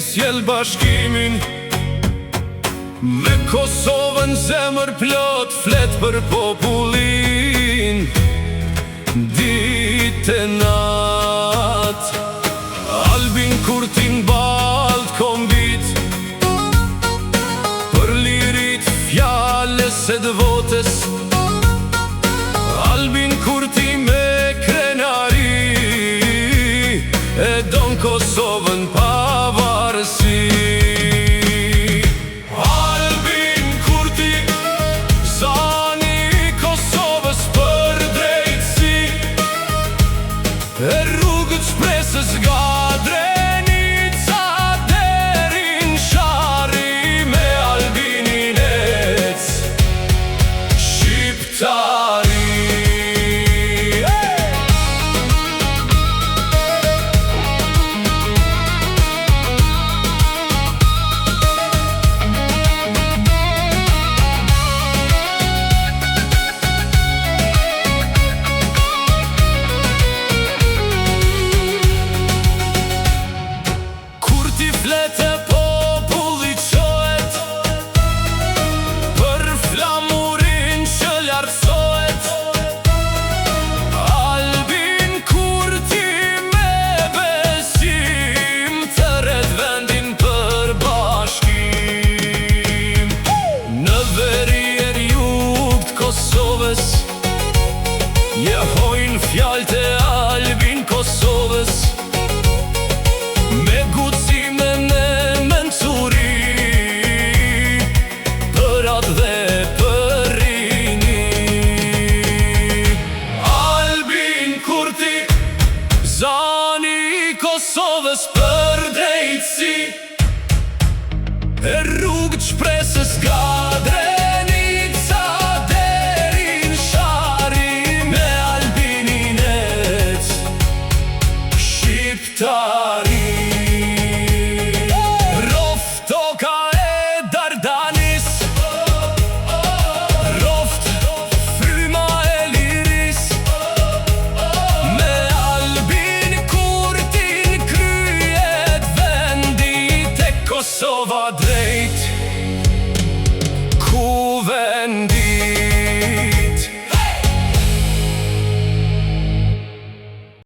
sjell bashkimin. Me Kosovën zemër plot flet për popullin. Ditë e nat Albin Kurtin balt kombit, për lirit fjales e dëvotes. Albin Kurti me krenari e don Kosovën pavarësi. Albin Kurti, zani i Kosovës për drejtësi, e rrugët shpresës nga Drenica deri në Shari, me Albinin ec shqiptari. Flete populli qohet, për flamurin që lartësohet. Albin Kurti me besim të ret vendin për bashkim. Në veri e rjugt Kosovës jehojnë fjallët e Albin Kosovës. Me guxime me mencuri, për atë dhe për rini. Albin Kurti, zani i Kosovës për drejtësi, e rrugët shpresës nga Drenica deri në Shari, me Albinin ec shqiptari. Kosova drejt, ku